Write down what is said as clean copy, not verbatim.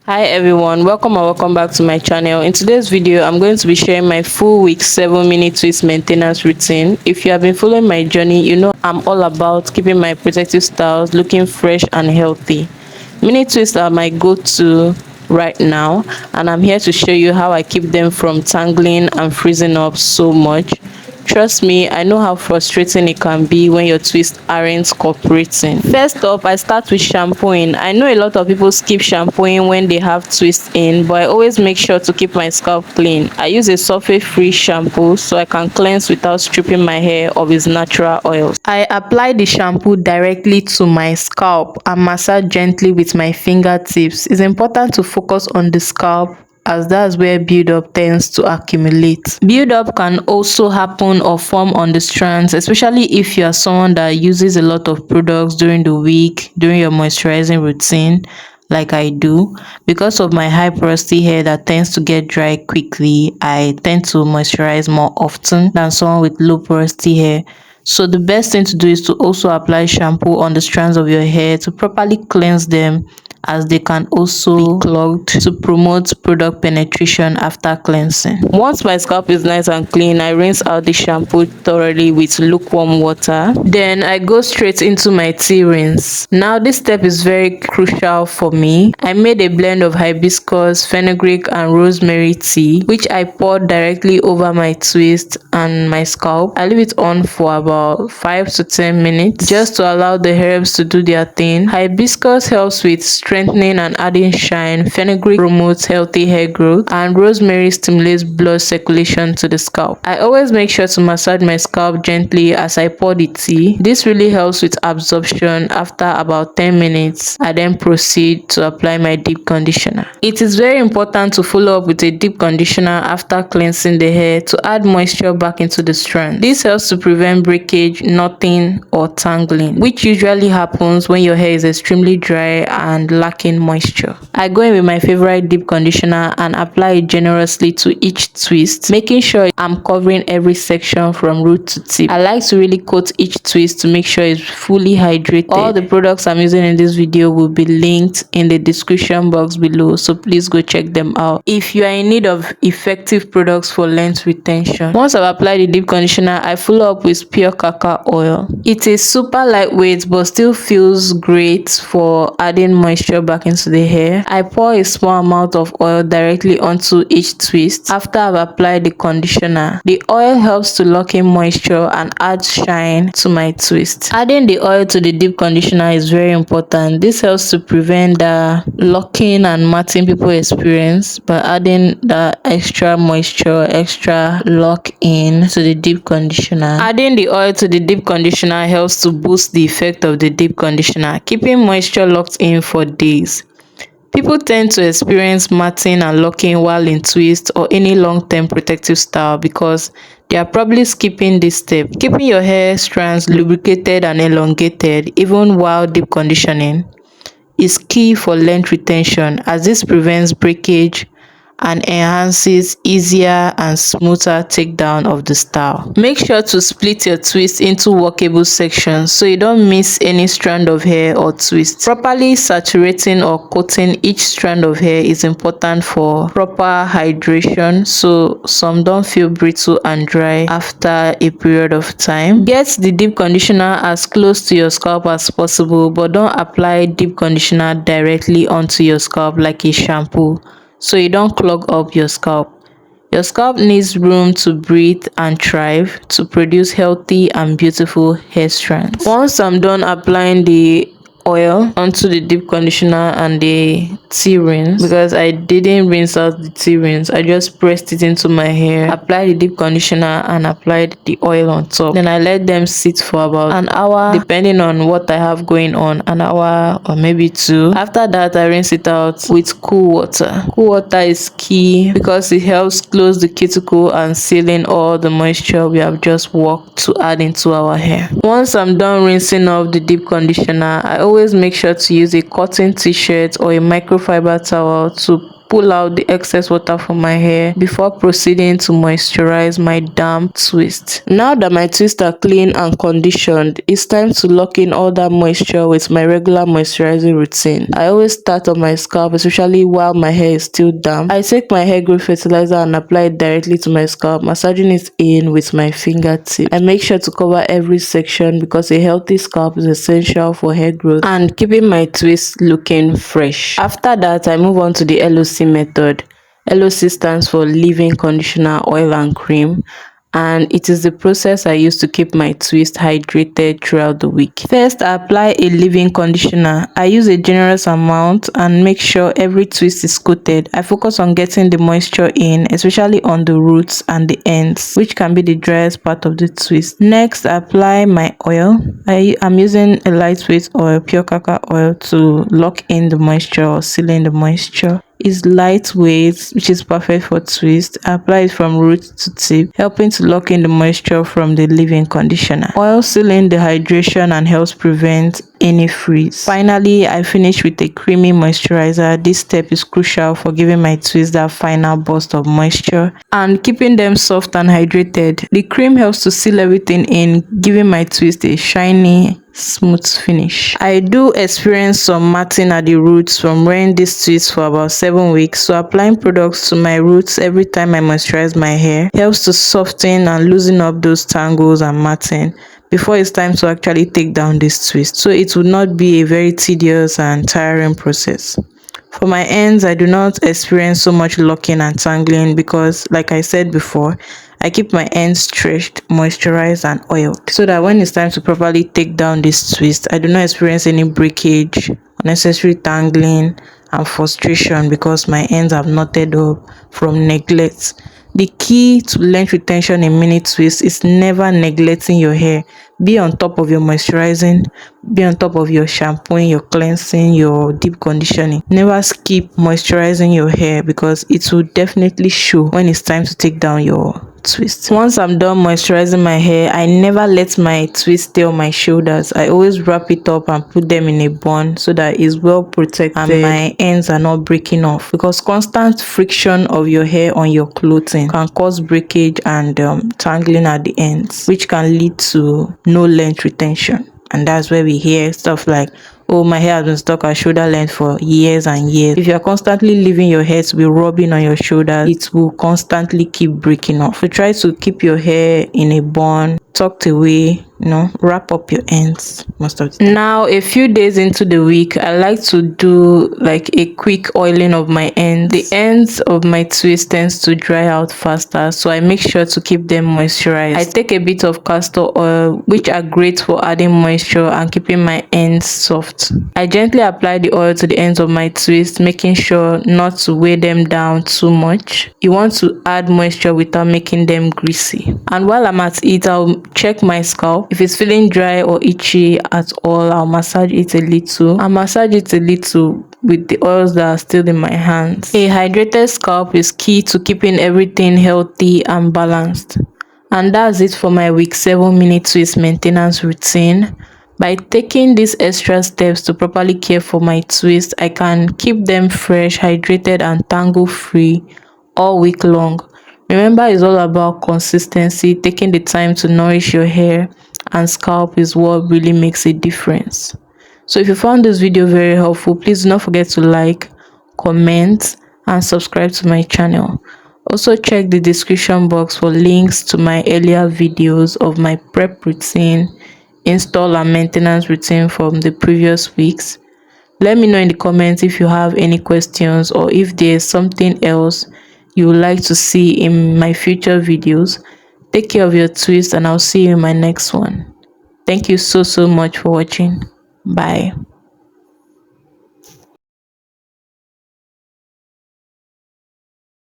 Hi everyone, welcome back to my channel. In today's video I'm going to be sharing my full week 7-minute twist maintenance routine. If you have been following my journey, you know I'm all about keeping my protective styles looking fresh and healthy. Mini twists are my go-to right now, and I'm here to show you how I keep them from tangling and freezing up so much. Trust me, I know how frustrating it can be when your twists aren't cooperating. First up, I start with shampooing. I know a lot of people skip shampooing when they have twists in, but I always make sure to keep my scalp clean. I use a sulfate-free shampoo so I can cleanse without stripping my hair of its natural oils. I apply the shampoo directly to my scalp and massage gently with my fingertips. It's important to focus on the scalp as that's where buildup tends to accumulate. Buildup can also happen or form on the strands, especially if you are someone that uses a lot of products during the week, during your moisturizing routine, like I do. Because of my high porosity hair that tends to get dry quickly, I tend to moisturize more often than someone with low porosity hair. So the best thing to do is to also apply shampoo on the strands of your hair to properly cleanse them, as they can also be clogged, to promote product penetration after cleansing. Once my scalp is nice and clean, I rinse out the shampoo thoroughly with lukewarm water. Then I go straight into my tea rinse. Now this step is very crucial for me. I made a blend of hibiscus, fenugreek and rosemary tea, which I poured directly over my twist and my scalp. I leave it on for about 5 to 10 minutes just to allow the herbs to do their thing. Hibiscus helps with strengthening and adding shine, fenugreek promotes healthy hair growth, and rosemary stimulates blood circulation to the scalp. I always make sure to massage my scalp gently as I pour the tea. This really helps with absorption. After about 10 minutes, I then proceed to apply my deep conditioner. It is very important to follow up with a deep conditioner after cleansing the hair to add moisture back into the strand. This helps to prevent breakage, knotting, or tangling, which usually happens when your hair is extremely dry and lacking moisture. I go in with my favorite deep conditioner and apply it generously to each twist, making sure I'm covering every section from root to tip. I like to really coat each twist to make sure it's fully hydrated. All the products I'm using in this video will be linked in the description box below, so please go check them out if you are in need of effective products for length retention. Once I've applied the deep conditioner, I follow up with pure cacao oil. It is super lightweight but still feels great for adding moisture back into the hair. I pour a small amount of oil directly onto each twist after I've applied the conditioner. The oil helps to lock in moisture and add shine to my twist. Adding the oil to the deep conditioner is very important. This helps to prevent the locking and matting people experience by adding the extra moisture, extra lock in to the deep conditioner. Adding the oil to the deep conditioner helps to boost the effect of the deep conditioner, keeping moisture locked in for days. People tend to experience matting and locking while in twist or any long-term protective style because they are probably skipping this step. Keeping your hair strands lubricated and elongated even while deep conditioning is key for length retention, as this prevents breakage and enhances easier and smoother takedown of the style. Make sure to split your twist into workable sections so you don't miss any strand of hair or twist. Properly saturating or coating each strand of hair is important for proper hydration, so some don't feel brittle and dry after a period of time. Get the deep conditioner as close to your scalp as possible, but don't apply deep conditioner directly onto your scalp like a shampoo, so you don't clog up your scalp. Your scalp needs room to breathe and thrive to produce healthy and beautiful hair strands. Once I'm done applying the oil onto the deep conditioner and the tea rinse, because I didn't rinse out the tea rinse, I just pressed it into my hair, applied the deep conditioner and applied the oil on top. Then I let them sit for about an hour, depending on what I have going on, an hour or maybe 2. After that, I rinse it out with cool water. Cool water is key because it helps close the cuticle and seal in all the moisture we have just worked to add into our hair. Once I'm done rinsing off the deep conditioner, I always make sure to use a cotton t-shirt or a microfiber towel to pull out the excess water from my hair before proceeding to moisturize my damp twist. Now that my twists are clean and conditioned, it's time to lock in all that moisture with my regular moisturizing routine. I always start on my scalp, especially while my hair is still damp. I take my hair growth fertilizer and apply it directly to my scalp, massaging it in with my fingertips. I make sure to cover every section because a healthy scalp is essential for hair growth and keeping my twists looking fresh. After that, I move on to the LOC method. LOC stands for leave-in conditioner, oil and cream, and it is the process I use to keep my twist hydrated throughout the week. First, I apply a leave-in conditioner. I use a generous amount and make sure every twist is coated. I focus on getting the moisture in, especially on the roots and the ends, which can be the driest part of the twist. Next, I apply my oil. I'm using a lightweight oil, pure cacao oil, to lock in the moisture or seal in the moisture. Is lightweight, which is perfect for twist. I apply it from root to tip, helping to lock in the moisture from the leave-in conditioner. Oil sealing the hydration and helps prevent any frizz. Finally, I finish with a creamy moisturizer. This step is crucial for giving my twist that final burst of moisture and keeping them soft and hydrated. The cream helps to seal everything in, giving my twist a shiny, smooth finish. I do experience some matting at the roots from wearing this twist for about 7 weeks, so applying products to my roots every time I moisturize my hair helps to soften and loosen up those tangles and matting before it's time to actually take down this twist, so it would not be a very tedious and tiring process. For my ends, I do not experience so much locking and tangling because, like I said before, I keep my ends stretched, moisturized and oiled, so that when it's time to properly take down this twist, I do not experience any breakage, unnecessary tangling and frustration because my ends have knotted up from neglect. The key to length retention in mini twists is never neglecting your hair. Be on top of your moisturizing, be on top of your shampooing, your cleansing, your deep conditioning. Never skip moisturizing your hair because it will definitely show when it's time to take down your twist. Once I'm done moisturizing my hair, I never let my twist stay on my shoulders. I always wrap it up and put them in a bun so that it's well protected and my ends are not breaking off, because constant friction of your hair on your clothing can cause breakage and tangling at the ends, which can lead to no length retention. And that's where we hear stuff like, oh, my hair has been stuck at shoulder length for years and years. If you're constantly leaving your hair to be rubbing on your shoulders, it will constantly keep breaking off. So try to keep your hair in a bun, tucked away, wrap up your ends most of the time. Now, a few days into the week, I like to do like a quick oiling of my ends. The ends of my twist tends to dry out faster, so I make sure to keep them moisturized. I take a bit of castor oil, which are great for adding moisture and keeping my ends soft. I gently apply the oil to the ends of my twist, making sure not to weigh them down too much. You want to add moisture without making them greasy. And while I'm at it, I'll check my scalp. If it's feeling dry or itchy at all, I'll massage it a little. With the oils that are still in my hands. A hydrated scalp is key to keeping everything healthy and balanced. And that's it for my week 7 mini twist maintenance routine. By taking these extra steps to properly care for my twist, I can keep them fresh, hydrated and tangle-free all week long. Remember, it's all about consistency. Taking the time to nourish your hair and scalp is what really makes a difference. So if you found this video very helpful, please do not forget to like, comment and subscribe to my channel. Also check the description box for links to my earlier videos of my prep routine, install and maintenance routine from the previous weeks. Let me know in the comments if you have any questions or if there's something else you would like to see in my future videos. Take care of your twist and I'll see you in my next one. Thank you so much for watching. Bye.